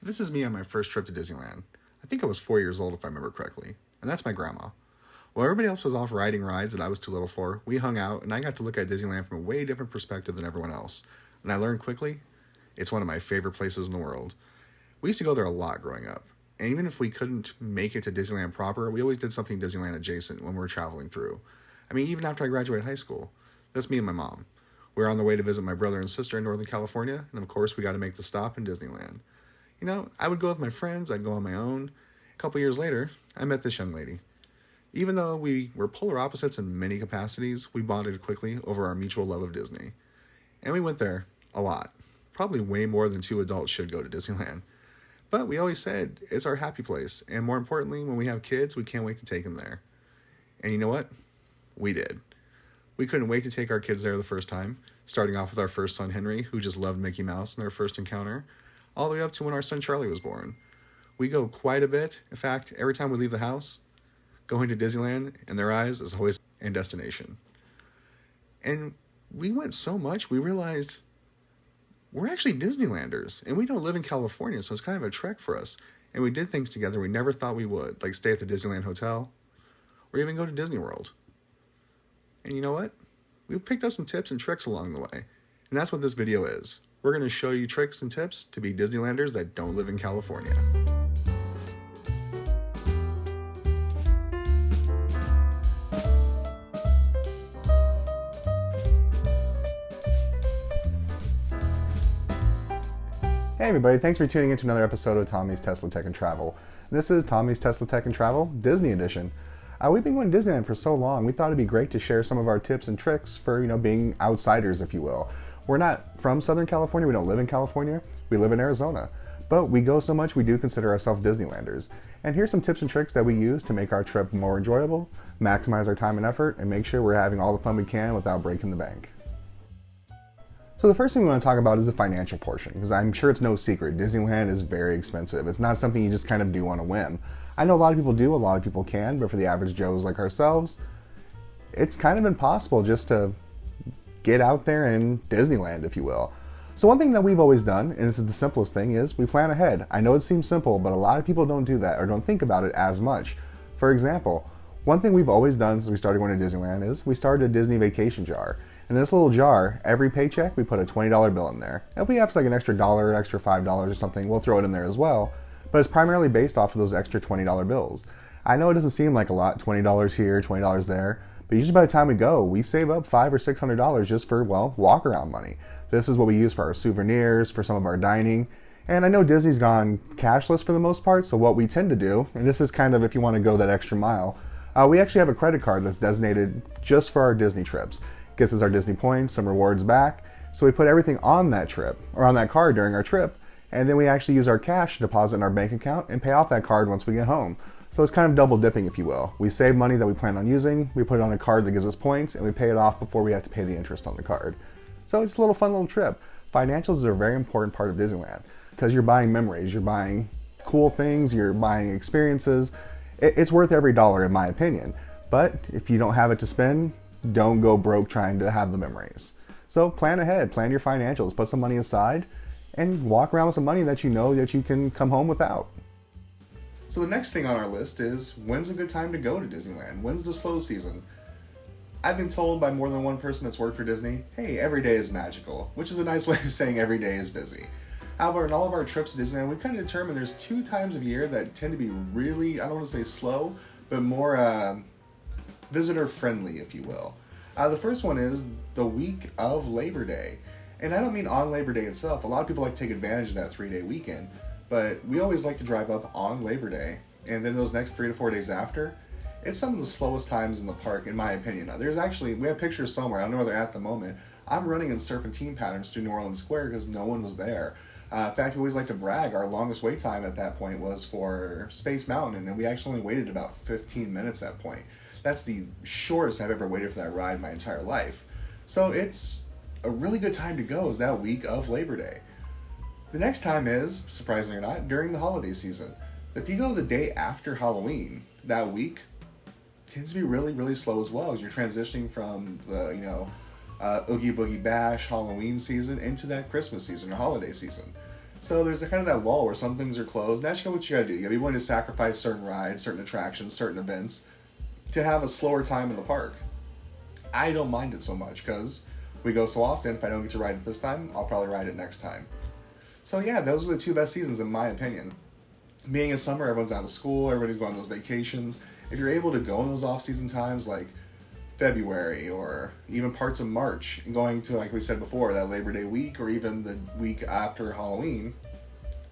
This is me on my first trip to Disneyland. I think I was 4 years old if I remember correctly, and that's my grandma. While everybody else was off riding rides that I was too little for, we hung out and I got to look at Disneyland from a way different perspective than everyone else. And I learned quickly, it's one of my favorite places in the world. We used to go there a lot growing up. And even if we couldn't make it to Disneyland proper, we always did something Disneyland adjacent when we were traveling through. I mean, even after I graduated high school. That's me and my mom. We were on the way to visit my brother and sister in Northern California, and of course we got to make the stop in Disneyland. You know, I would go with my friends, I'd go on my own. A couple years later, I met this young lady. Even though we were polar opposites in many capacities, we bonded quickly over our mutual love of Disney. And we went there a lot. Probably way more than two adults should go to Disneyland. But we always said, it's our happy place. And more importantly, when we have kids, we can't wait to take them there. And you know what? We did. We couldn't wait to take our kids there the first time, starting off with our first son, Henry, who just loved Mickey Mouse in their first encounter, all the way up to when our son, Charlie, was born. We go quite a bit. In fact, every time we leave the house, going to Disneyland, in their eyes, is always a destination. And we went so much, we realized we're actually Disneylanders, and we don't live in California, so it's kind of a trek for us. And we did things together we never thought we would, like stay at the Disneyland Hotel, or even go to Disney World. And you know what? We picked up some tips and tricks along the way. And that's what this video is. We're going to show you tricks and tips to be Disneylanders that don't live in California. Hey everybody, thanks for tuning in to another episode of Tommy's Tesla Tech and Travel. This is Tommy's Tesla Tech and Travel, Disney Edition. We've been going to Disneyland for so long, we thought it'd be great to share some of our tips and tricks for, being outsiders, if you will. We're not from Southern California, we don't live in California, we live in Arizona. But we go so much, we do consider ourselves Disneylanders. And here's some tips and tricks that we use to make our trip more enjoyable, maximize our time and effort, and make sure we're having all the fun we can without breaking the bank. So the first thing we want to talk about is the financial portion, because I'm sure it's no secret, Disneyland is very expensive. It's not something you just kind of do on a whim. I know a lot of people do, a lot of people can, but for the average Joes like ourselves, it's kind of impossible just to get out there in Disneyland, if you will. So one thing that we've always done, and this is the simplest thing, is we plan ahead. I know it seems simple, but a lot of people don't do that or don't think about it as much. For example, one thing we've always done since we started going to Disneyland is we started a Disney vacation jar. In this little jar, every paycheck, we put a $20 bill in there. If we have like an extra dollar, an extra $5 or something, we'll throw it in there as well. But it's primarily based off of those extra $20 bills. I know it doesn't seem like a lot, $20 here, $20 there, but usually by the time we go, we save up $500 or $600 just for, well, walk around money. This is what we use for our souvenirs, for some of our dining. And I know Disney's gone cashless for the most part, so what we tend to do, and this is kind of if you want to go that extra mile, we actually have a credit card that's designated just for our Disney trips. Gets us our Disney points, some rewards back. So we put everything on that trip, or on that card during our trip, and then we actually use our cash to deposit in our bank account and pay off that card once we get home. So it's kind of double dipping, if you will. We save money that we plan on using, we put it on a card that gives us points, and we pay it off before we have to pay the interest on the card. So it's a little fun little trip. Financials are a very important part of Disneyland because you're buying memories, you're buying cool things, you're buying experiences. It's worth every dollar in my opinion. But if you don't have it to spend, don't go broke trying to have the memories. So plan ahead, plan your financials, put some money aside, and walk around with some money that you know that you can come home without. So the next thing on our list is, when's a good time to go to Disneyland? When's the slow season? I've been told by more than one person that's worked for Disney, hey, every day is magical, which is a nice way of saying every day is busy. However, in all of our trips to Disneyland, we kind of determined there's 2 times of year that tend to be really, I don't want to say slow, but more visitor friendly, if you will. The first one is the week of Labor Day. And I don't mean on Labor Day itself. A lot of people like to take advantage of that 3-day weekend, but we always like to drive up on Labor Day. And then those next 3 to 4 days after, it's some of the slowest times in the park, in my opinion. Now, there's actually, we have pictures somewhere, I don't know where they're at the moment. I'm running in serpentine patterns through New Orleans Square because no one was there. In fact, we always like to brag, our longest wait time at that point was for Space Mountain, and we actually only waited about 15 minutes at that point. That's the shortest I've ever waited for that ride in my entire life. So it's a really good time to go is that week of Labor Day. The next time is, surprisingly or not, during the holiday season. If you go the day after Halloween, that week tends to be really, really slow as well as you're transitioning from the, Oogie Boogie Bash Halloween season into that Christmas season or holiday season. So there's kind of that lull where some things are closed. And that's what you gotta do. You gotta be willing to sacrifice certain rides, certain attractions, certain events to have a slower time in the park. I don't mind it so much because we go so often. If I don't get to ride it this time, I'll probably ride it next time. So yeah, those are the two best seasons in my opinion. Being in summer, everyone's out of school, everybody's going on those vacations. If you're able to go in those off-season times like February or even parts of March, and going to, like we said before, that Labor Day week or even the week after Halloween,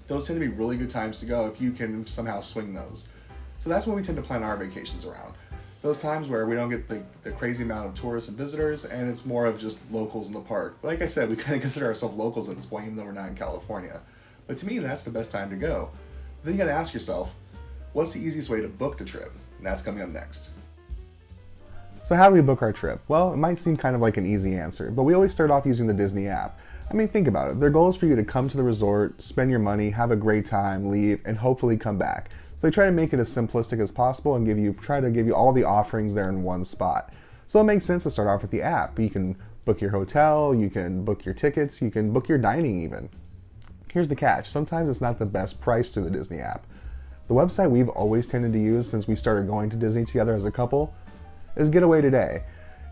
those tend to be really good times to go if you can somehow swing those. So that's what we tend to plan our vacations around. Those times where we don't get the crazy amount of tourists and visitors, and it's more of just locals in the park. Like I said, we kind of consider ourselves locals at this point, even though we're not in California. But to me, that's the best time to go. Then you gotta ask yourself, what's the easiest way to book the trip? And that's coming up next. So how do we book our trip? Well, it might seem kind of like an easy answer, but we always start off using the Disney app. I mean, think about it. Their goal is for you to come to the resort, spend your money, have a great time, leave, and hopefully come back. So they try to make it as simplistic as possible and try to give you all the offerings there in one spot. So it makes sense to start off with the app. You can book your hotel, you can book your tickets, you can book your dining even. Here's the catch. Sometimes it's not the best price through the Disney app. The website we've always tended to use since we started going to Disney together as a couple is Getaway Today.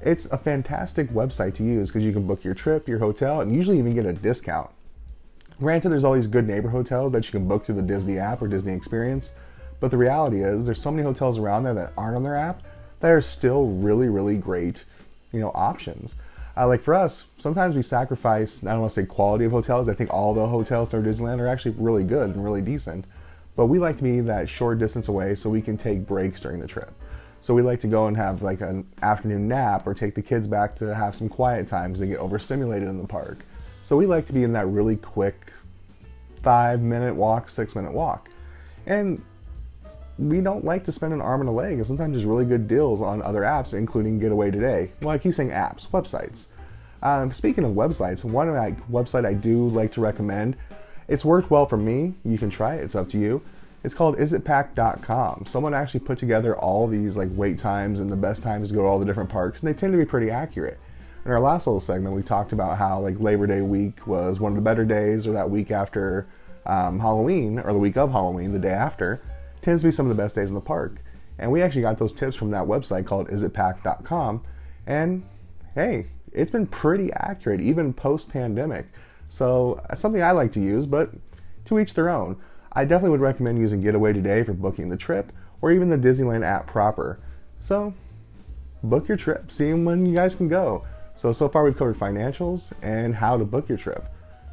It's a fantastic website to use because you can book your trip, your hotel, and usually even get a discount. Granted, there's all these good neighbor hotels that you can book through the Disney app or Disney Experience, but the reality is there's so many hotels around there that aren't on their app that are still really, really great, options. Like for us, sometimes we sacrifice, I don't want to say quality of hotels. I think all the hotels through Disneyland are actually really good and really decent, but we like to be that short distance away so we can take breaks during the trip. So we like to go and have like an afternoon nap or take the kids back to have some quiet time because they get overstimulated in the park. So we like to be in that really quick 5-minute walk, 6-minute walk. And we don't like to spend an arm and a leg, and sometimes there's really good deals on other apps, including Getaway Today. Well, I keep saying apps, websites. Speaking of websites, one website I do like to recommend, it's worked well for me. You can try it, it's up to you. It's called isitpacked.com. Someone actually put together all these like wait times and the best times to go to all the different parks, and they tend to be pretty accurate. In our last little segment, we talked about how like Labor Day week was one of the better days, or that week after Halloween, or the week of Halloween, the day after, tends to be some of the best days in the park. And we actually got those tips from that website called isitpacked.com, and hey, it's been pretty accurate, even post-pandemic. So that's something I like to use, but to each their own. I definitely would recommend using Getaway Today for booking the trip, or even the Disneyland app proper. So book your trip, see when you guys can go. So far we've covered financials and how to book your trip.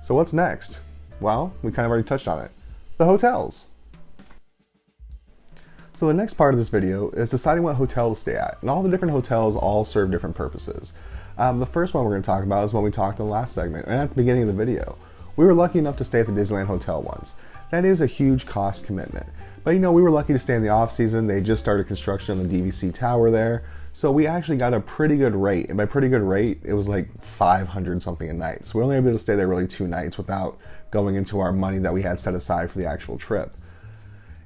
So what's next? Well, we kind of already touched on it. The hotels. So the next part of this video is deciding what hotel to stay at, and all the different hotels all serve different purposes. The first one we're going to talk about is one we talked in the last segment, and at the beginning of the video. We were lucky enough to stay at the Disneyland Hotel once. That is a huge cost commitment. But we were lucky to stay in the off season. They just started construction on the DVC tower there. So we actually got a pretty good rate. And by pretty good rate, it was like $500 something a night. So we were only able to stay there really 2 nights without going into our money that we had set aside for the actual trip.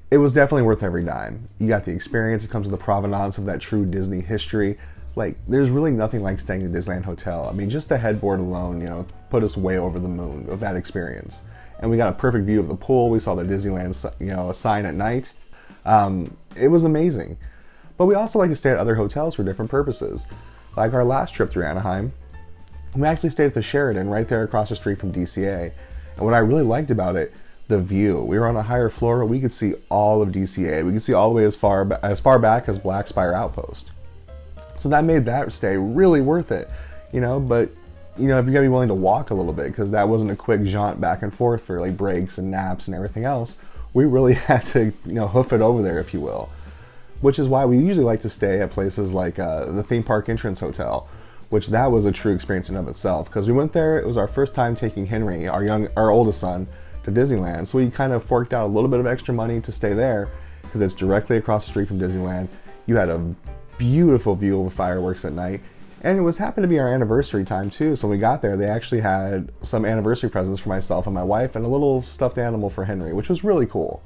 It was definitely worth every dime. You got the experience. It comes with the provenance of that true Disney history. Like, there's really nothing like staying in the Disneyland Hotel. I mean, just the headboard alone, put us way over the moon of that experience. And we got a perfect view of the pool. We saw the Disneyland, sign at night. It was amazing. But we also like to stay at other hotels for different purposes. Like our last trip through Anaheim, we actually stayed at the Sheraton right there across the street from DCA. And what I really liked about it, the view. We were on a higher floor. We could see all of DCA. We could see all the way as far back as Black Spire Outpost. So that made that stay really worth it, but if you're gonna be willing to walk a little bit, because that wasn't a quick jaunt back and forth for like breaks and naps and everything else, we really had to, hoof it over there, if you will. Which is why we usually like to stay at places like the Theme Park Entrance Hotel, which that was a true experience in and of itself. Because we went there, it was our first time taking Henry, our oldest son, to Disneyland. So we kind of forked out a little bit of extra money to stay there, because it's directly across the street from Disneyland. You had a beautiful view of the fireworks at night. And it happened to be our anniversary time too. So when we got there, they actually had some anniversary presents for myself and my wife and a little stuffed animal for Henry, which was really cool.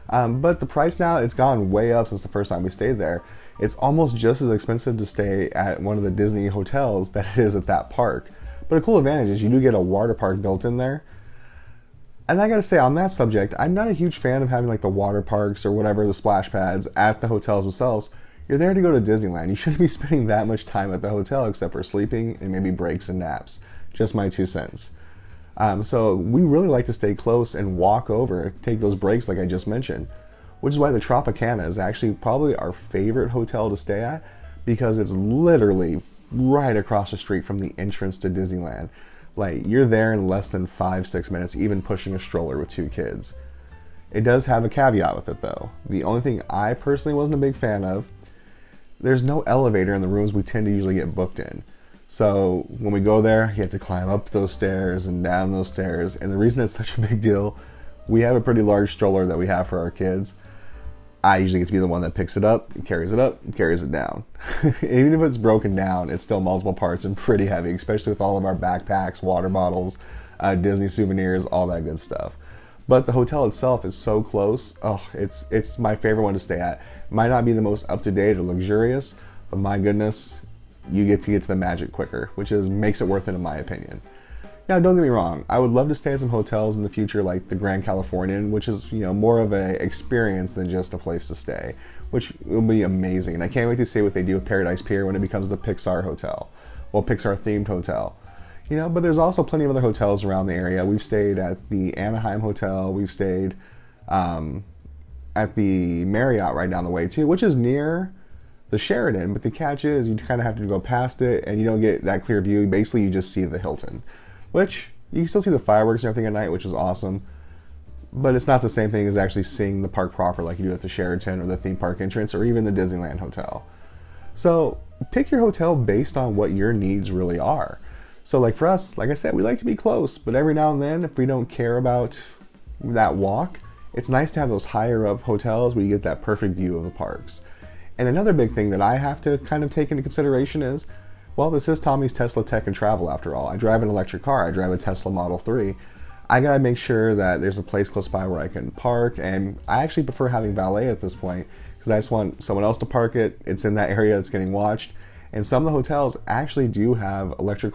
But the price now, it's gone way up since the first time we stayed there. It's almost just as expensive to stay at one of the Disney hotels that it is at that park. But a cool advantage is you do get a water park built in there. And I gotta say, on that subject, I'm not a huge fan of having like the water parks or whatever, the splash pads at the hotels themselves. You're there to go to Disneyland. You shouldn't be spending that much time at the hotel except for sleeping and maybe breaks and naps. Just my 2 cents. So we really like to stay close and walk over, take those breaks like I just mentioned, which is why the Tropicana is actually probably our favorite hotel to stay at, because it's literally right across the street from the entrance to Disneyland. Like, you're there in less than 5-6 minutes, even pushing a stroller with 2 kids. It does have a caveat with it though. The only thing I personally wasn't a big fan of, there's no elevator in the rooms we tend to usually get booked in. So when we go there, you have to climb up those stairs and down those stairs. And the reason it's such a big deal, we have a pretty large stroller that we have for our kids. I usually get to be the one that picks it up, and carries it down. Even if it's broken down, it's still multiple parts and pretty heavy, especially with all of our backpacks, water bottles, Disney souvenirs, all that good stuff. But the hotel itself is so close. Oh, it's my favorite one to stay at. Might not be the most up-to-date or luxurious, but my goodness, you get to the magic quicker, which makes it worth it in my opinion. Now, don't get me wrong, I would love to stay at some hotels in the future like the Grand Californian, which is, more of an experience than just a place to stay, which will be amazing. And I can't wait to see what they do with Paradise Pier when it becomes the Pixar hotel, well, Pixar themed hotel. But there's also plenty of other hotels around the area. We've stayed at the Anaheim Hotel, we've stayed at the Marriott right down the way too, which is near the Sheraton, but the catch is you kind of have to go past it and you don't get that clear view. Basically, you just see the Hilton, which you can still see the fireworks and everything at night, which was awesome, but it's not the same thing as actually seeing the park proper like you do at the Sheraton or the theme park entrance or even the Disneyland hotel. So pick your hotel based on what your needs really are. So like for us, like I said, we like to be close, but every now and then, if we don't care about that walk, it's nice to have those higher up hotels where you get that perfect view of the parks. And another big thing that I have to kind of take into consideration is, well, this is Tommy's Tesla Tech and Travel after all. I drive an electric car. I drive a Tesla Model 3. I gotta make sure that there's a place close by where I can park, and I actually prefer having valet at this point because I just want someone else to park it. It's in that area that's getting watched. And some of the hotels actually do have electric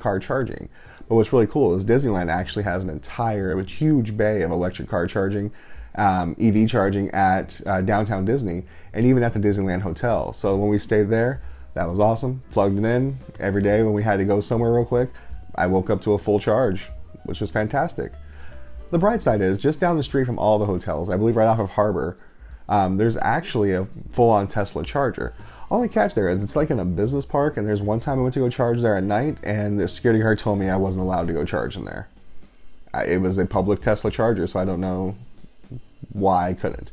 car charging. But what's really cool is Disneyland actually has a huge bay of electric car charging, EV charging at downtown Disney, and even at the Disneyland Hotel. So when we stayed there, that was awesome. Plugged it in every day when we had to go somewhere real quick. I woke up to a full charge, which was fantastic. The bright side is, just down the street from all the hotels, I believe right off of Harbor, there's actually a full-on Tesla charger. Only catch there is it's like in a business park, and there's one time I went to go charge there at night, and the security guard told me I wasn't allowed to go charge in there. It was a public Tesla charger, so I don't know why I couldn't.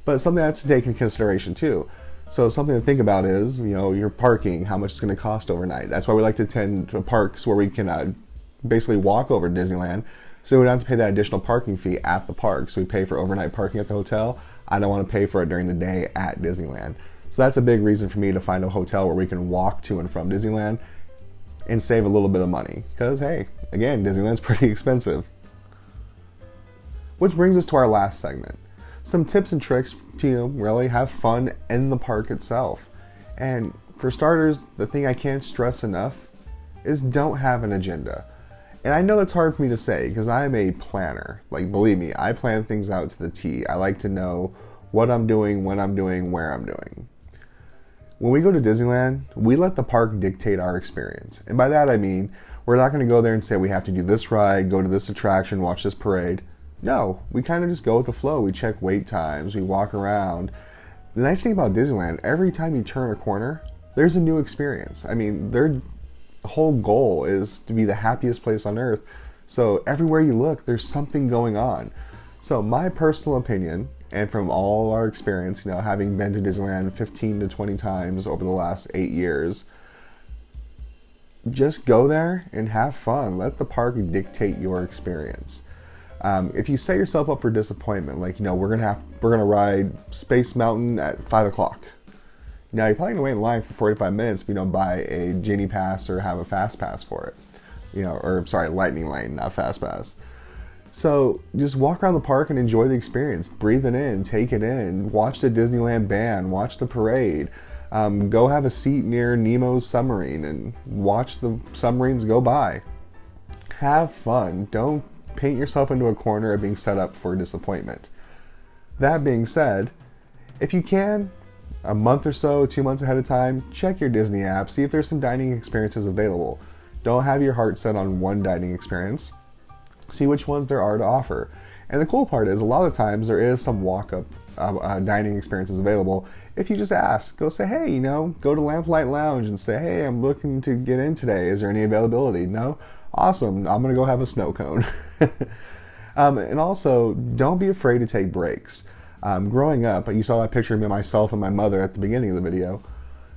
But it's something that's to take into consideration too. So something to think about is, your parking, how much it's going to cost overnight. That's why we like to attend to parks where we can basically walk over to Disneyland, so we don't have to pay that additional parking fee at the park. So we pay for overnight parking at the hotel. I don't want to pay for it during the day at Disneyland. So that's a big reason for me to find a hotel where we can walk to and from Disneyland and save a little bit of money. Because, hey, again, Disneyland's pretty expensive. Which brings us to our last segment. Some tips and tricks to really have fun in the park itself. And for starters, the thing I can't stress enough is don't have an agenda. And I know that's hard for me to say because I'm a planner. Like, believe me, I plan things out to the T. I like to know what I'm doing, when I'm doing, where I'm doing. When we go to Disneyland, we let the park dictate our experience. And by that I mean, we're not going to go there and say we have to do this ride, go to this attraction, watch this parade. No, we kind of just go with the flow. We check wait times, we walk around. The nice thing about Disneyland, every time you turn a corner, there's a new experience. I mean, their whole goal is to be the happiest place on earth. So everywhere you look, there's something going on. So my personal opinion, and from all our experience, having been to Disneyland 15 to 20 times over the last 8 years, just go there and have fun. Let the park dictate your experience. If you set yourself up for disappointment, like, we're gonna ride Space Mountain at 5 o'clock. Now, you're probably gonna wait in line for 45 minutes if you don't buy a Genie Pass or have a Fast Pass for it. Lightning Lane, not Fast Pass. So just walk around the park and enjoy the experience. Breathe it in, take it in, watch the Disneyland band, watch the parade. Go have a seat near Nemo's submarine and watch the submarines go by. Have fun. Don't paint yourself into a corner of being set up for disappointment. That being said, if you can, a month or so, 2 months ahead of time, check your Disney app, see if there's some dining experiences available. Don't have your heart set on one dining experience. See which ones there are to offer. And the cool part is, a lot of times there is some walk-up dining experiences available. If you just ask, go say, hey, go to Lamplight Lounge and say, hey, I'm looking to get in today. Is there any availability? No? Awesome. I'm going to go have a snow cone. And also, don't be afraid to take breaks. Growing up, you saw that picture of me, myself, and my mother at the beginning of the video.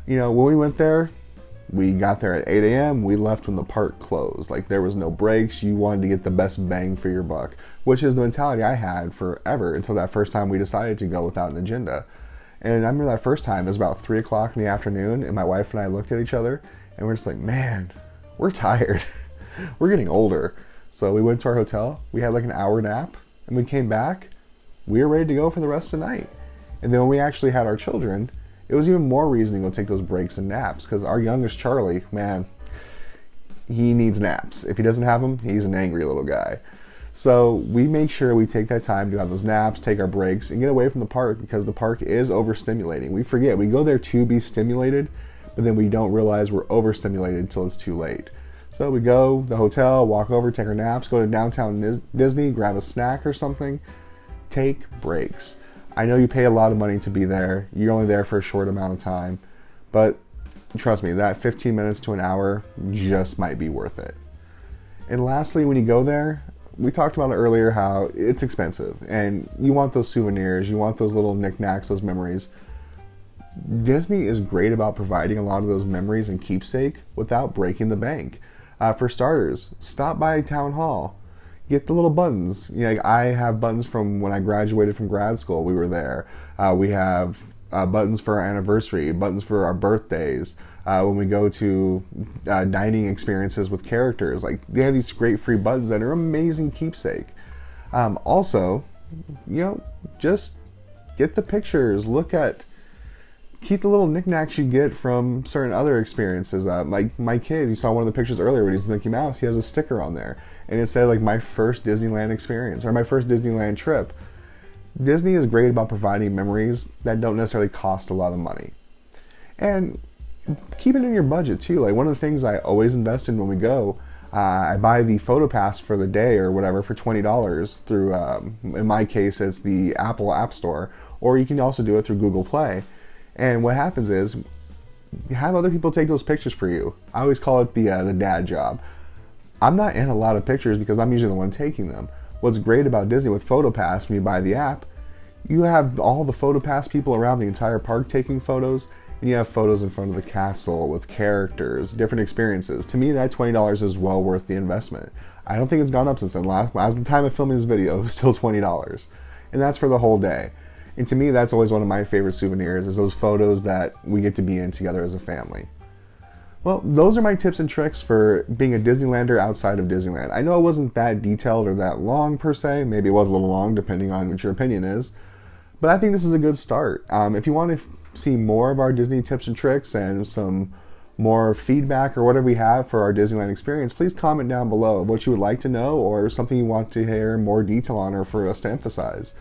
When we went there, we got there at 8 a.m. We left when the park closed. Like, there was no breaks. You wanted to get the best bang for your buck, which is the mentality I had forever until that first time we decided to go without an agenda. And I remember that first time, it was about 3 o'clock in the afternoon, and my wife and I looked at each other, and we're just like, man, we're tired. We're getting older. So we went to our hotel. We had like an hour nap, and we came back. We were ready to go for the rest of the night. And then when we actually had our children, it was even more reason to go take those breaks and naps, because our youngest Charlie, man, he needs naps. If he doesn't have them, he's an angry little guy. So we make sure we take that time to have those naps, take our breaks, and get away from the park, because the park is overstimulating. We forget. We go there to be stimulated, but then we don't realize we're overstimulated until it's too late. So we go to the hotel, walk over, take our naps, go to downtown Disney, grab a snack or something. Take breaks. I know you pay a lot of money to be there. You're only there for a short amount of time. But trust me, that 15 minutes to an hour just might be worth it. And lastly, when you go there, we talked about it earlier how it's expensive. And you want those souvenirs, you want those little knickknacks, those memories. Disney is great about providing a lot of those memories and keepsake without breaking the bank. For starters, stop by Town Hall. Get the little buttons. I have buttons from when I graduated from grad school. We were there. We have buttons for our anniversary, buttons for our birthdays. When we go to dining experiences with characters, like they have these great free buttons that are amazing keepsake. Also, just get the pictures. Keep the little knickknacks you get from certain other experiences. Like my kid, you saw one of the pictures earlier when he was Mickey Mouse. He has a sticker on there, and it said like my first Disneyland experience or my first Disneyland trip. Disney is great about providing memories that don't necessarily cost a lot of money, and keep it in your budget too. Like one of the things I always invest in when we go, I buy the photo pass for the day or whatever for $20 through. In my case, it's the Apple App Store, or you can also do it through Google Play. And what happens is, you have other people take those pictures for you. I always call it the dad job. I'm not in a lot of pictures because I'm usually the one taking them. What's great about Disney with PhotoPass, when you buy the app, you have all the PhotoPass people around the entire park taking photos, and you have photos in front of the castle with characters, different experiences. To me, that $20 is well worth the investment. I don't think it's gone up since then. As the time of filming this video, it was still $20. And that's for the whole day. And to me, that's always one of my favorite souvenirs, is those photos that we get to be in together as a family. Well, those are my tips and tricks for being a Disneylander outside of Disneyland. I know it wasn't that detailed or that long per se. Maybe it was a little long, depending on what your opinion is. But I think this is a good start. If you want to see more of our Disney tips and tricks and some more feedback or whatever we have for our Disneyland experience, please comment down below what you would like to know or something you want to hear more detail on or for us to emphasize.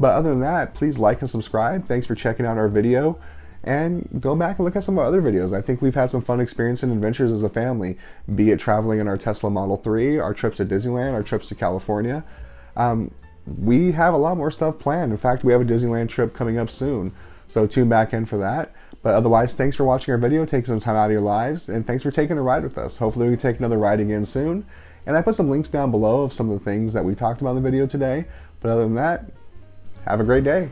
But other than that, please like and subscribe. Thanks for checking out our video. And go back and look at some of our other videos. I think we've had some fun experiences and adventures as a family, be it traveling in our Tesla Model 3, our trips to Disneyland, our trips to California. We have a lot more stuff planned. In fact, we have a Disneyland trip coming up soon. So tune back in for that. But otherwise, thanks for watching our video, taking some time out of your lives, and thanks for taking a ride with us. Hopefully we can take another ride again soon. And I put some links down below of some of the things that we talked about in the video today. But other than that, have a great day.